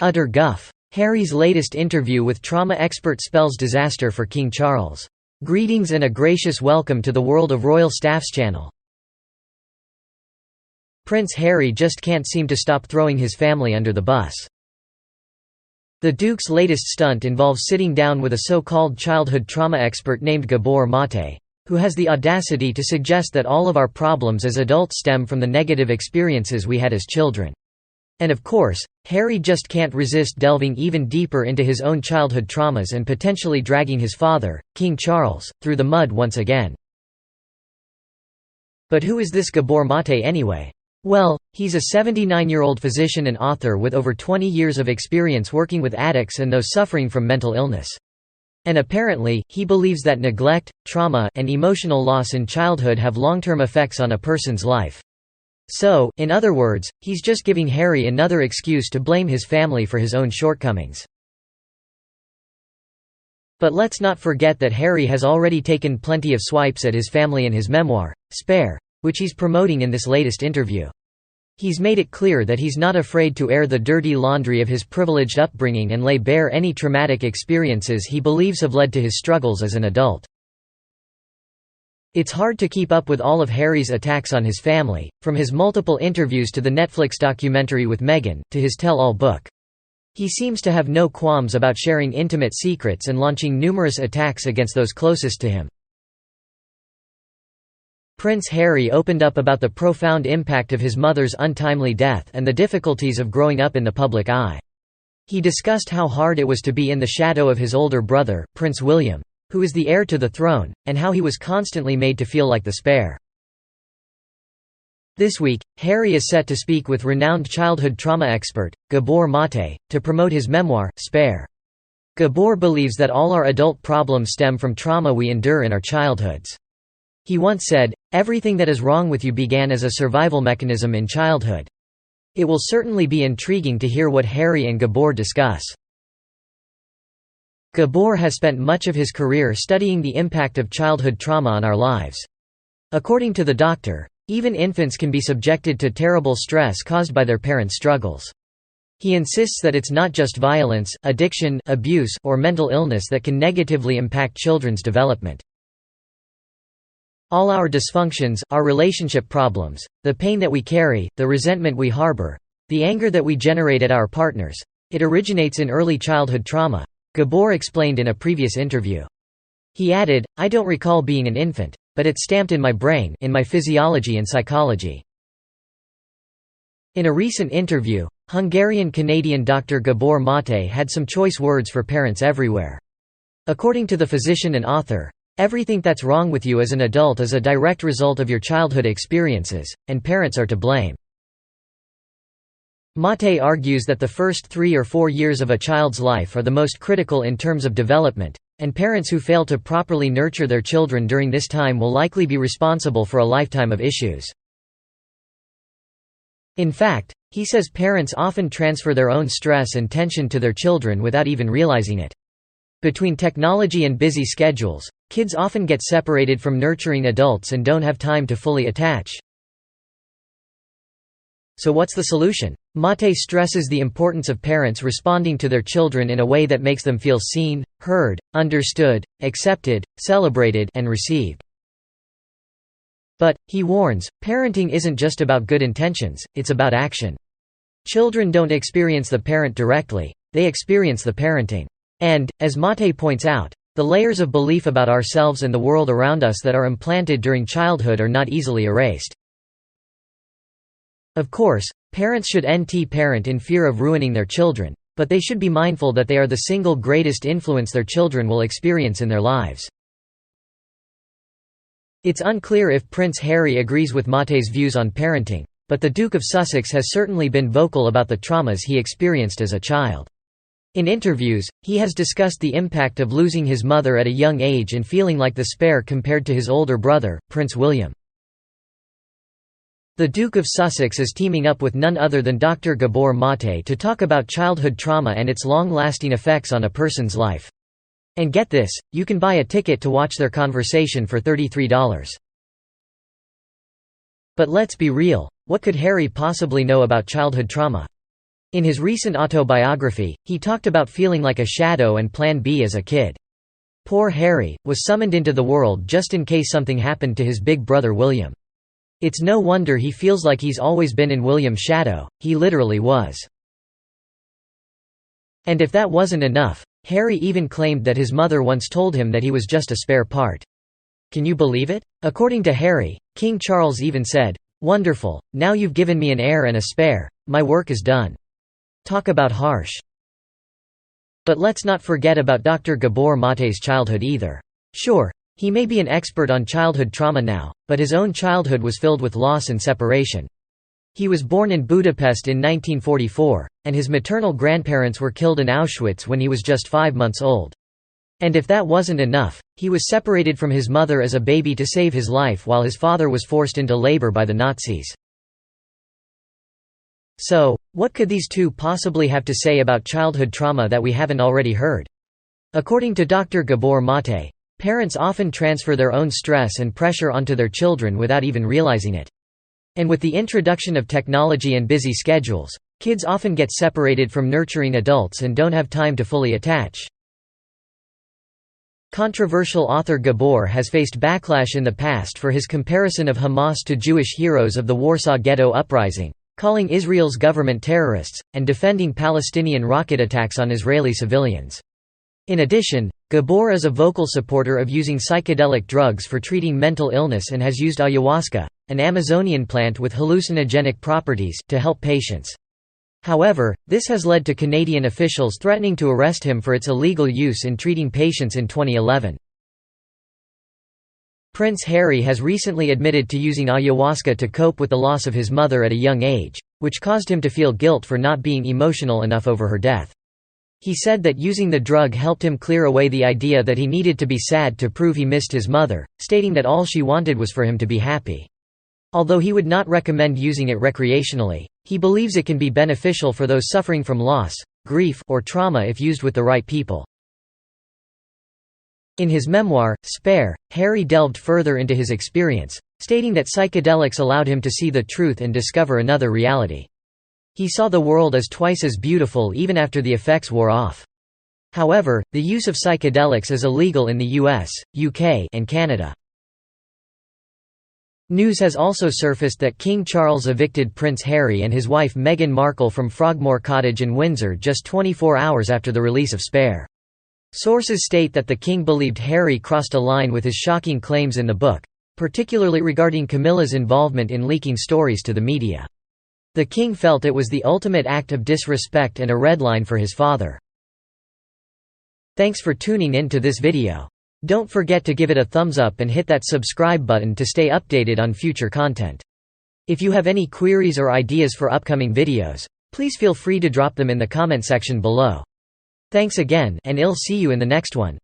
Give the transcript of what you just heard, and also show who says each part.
Speaker 1: Utter guff. Harry's latest interview with trauma expert spells disaster for King Charles. Greetings and a gracious welcome to the world of Royal Staff's channel. Prince Harry just can't seem to stop throwing his family under the bus. The Duke's latest stunt involves sitting down with a so-called childhood trauma expert named Gabor Mate, who has the audacity to suggest that all of our problems as adults stem from the negative experiences we had as children. And of course, Harry just can't resist delving even deeper into his own childhood traumas and potentially dragging his father, King Charles, through the mud once again. But who is this Gabor Mate anyway? Well, he's a 79-year-old physician and author with over 20 years of experience working with addicts and those suffering from mental illness. And apparently, he believes that neglect, trauma, and emotional loss in childhood have long-term effects on a person's life. So, in other words, he's just giving Harry another excuse to blame his family for his own shortcomings. But let's not forget that Harry has already taken plenty of swipes at his family in his memoir, Spare, which he's promoting in this latest interview. He's made it clear that he's not afraid to air the dirty laundry of his privileged upbringing and lay bare any traumatic experiences he believes have led to his struggles as an adult. It's hard to keep up with all of Harry's attacks on his family, from his multiple interviews to the Netflix documentary with Meghan, to his tell-all book. He seems to have no qualms about sharing intimate secrets and launching numerous attacks against those closest to him. Prince Harry opened up about the profound impact of his mother's untimely death and the difficulties of growing up in the public eye. He discussed how hard it was to be in the shadow of his older brother, Prince William, who is the heir to the throne, and how he was constantly made to feel like the spare. This week, Harry is set to speak with renowned childhood trauma expert, Gabor Mate, to promote his memoir, Spare. Gabor believes that all our adult problems stem from trauma we endure in our childhoods. He once said, "Everything that is wrong with you began as a survival mechanism in childhood." It will certainly be intriguing to hear what Harry and Gabor discuss. Gabor has spent much of his career studying the impact of childhood trauma on our lives. According to the doctor, even infants can be subjected to terrible stress caused by their parents' struggles. He insists that it's not just violence, addiction, abuse, or mental illness that can negatively impact children's development. All our dysfunctions, our relationship problems, the pain that we carry, the resentment we harbor, the anger that we generate at our partners, it originates in early childhood trauma, Gabor explained in a previous interview. He added, "I don't recall being an infant, but it's stamped in my brain, in my physiology and psychology." In a recent interview, Hungarian-Canadian Dr. Gabor Mate had some choice words for parents everywhere. According to the physician and author, everything that's wrong with you as an adult is a direct result of your childhood experiences, and parents are to blame. Mate argues that the first 3 or 4 years of a child's life are the most critical in terms of development, and parents who fail to properly nurture their children during this time will likely be responsible for a lifetime of issues. In fact, he says parents often transfer their own stress and tension to their children without even realizing it. Between technology and busy schedules, kids often get separated from nurturing adults and don't have time to fully attach. So what's the solution? Mate stresses the importance of parents responding to their children in a way that makes them feel seen, heard, understood, accepted, celebrated, and received. But, he warns, parenting isn't just about good intentions, it's about action. Children don't experience the parent directly, they experience the parenting. And, as Mate points out, the layers of belief about ourselves and the world around us that are implanted during childhood are not easily erased. Of course, parents should parent in fear of ruining their children, but they should be mindful that they are the single greatest influence their children will experience in their lives. It's unclear if Prince Harry agrees with Mate's views on parenting, but the Duke of Sussex has certainly been vocal about the traumas he experienced as a child. In interviews, he has discussed the impact of losing his mother at a young age and feeling like the spare compared to his older brother, Prince William. The Duke of Sussex is teaming up with none other than Dr. Gabor Mate to talk about childhood trauma and its long-lasting effects on a person's life. And get this, you can buy a ticket to watch their conversation for $33. But let's be real, what could Harry possibly know about childhood trauma? In his recent autobiography, he talked about feeling like a shadow and Plan B as a kid. Poor Harry was summoned into the world just in case something happened to his big brother William. It's no wonder he feels like he's always been in William's shadow, he literally was. And if that wasn't enough, Harry even claimed that his mother once told him that he was just a spare part. Can you believe it? According to Harry, King Charles even said, "Wonderful, now you've given me an heir and a spare, my work is done." Talk about harsh. But let's not forget about Dr. Gabor Mate's childhood either. Sure, he may be an expert on childhood trauma now, but his own childhood was filled with loss and separation. He was born in Budapest in 1944, and his maternal grandparents were killed in Auschwitz when he was just 5 months old. And if that wasn't enough, he was separated from his mother as a baby to save his life while his father was forced into labor by the Nazis. So, what could these two possibly have to say about childhood trauma that we haven't already heard? According to Dr. Gabor Mate, parents often transfer their own stress and pressure onto their children without even realizing it. And with the introduction of technology and busy schedules, kids often get separated from nurturing adults and don't have time to fully attach. Controversial author Gabor has faced backlash in the past for his comparison of Hamas to Jewish heroes of the Warsaw Ghetto Uprising, calling Israel's government terrorists, and defending Palestinian rocket attacks on Israeli civilians. In addition, Gabor is a vocal supporter of using psychedelic drugs for treating mental illness and has used ayahuasca, an Amazonian plant with hallucinogenic properties, to help patients. However, this has led to Canadian officials threatening to arrest him for its illegal use in treating patients in 2011. Prince Harry has recently admitted to using ayahuasca to cope with the loss of his mother at a young age, which caused him to feel guilt for not being emotional enough over her death. He said that using the drug helped him clear away the idea that he needed to be sad to prove he missed his mother, stating that all she wanted was for him to be happy. Although he would not recommend using it recreationally, he believes it can be beneficial for those suffering from loss, grief, or trauma if used with the right people. In his memoir, Spare, Harry delved further into his experience, stating that psychedelics allowed him to see the truth and discover another reality. He saw the world as twice as beautiful even after the effects wore off. However, the use of psychedelics is illegal in the US, UK, and Canada. News has also surfaced that King Charles evicted Prince Harry and his wife Meghan Markle from Frogmore Cottage in Windsor just 24 hours after the release of Spare. Sources state that the king believed Harry crossed a line with his shocking claims in the book, particularly regarding Camilla's involvement in leaking stories to the media. The king felt it was the ultimate act of disrespect and a red line for his father. Thanks for tuning in to this video. Don't forget to give it a thumbs up and hit that subscribe button to stay updated on future content. If you have any queries or ideas for upcoming videos, please feel free to drop them in the comment section below. Thanks again, and I'll see you in the next one.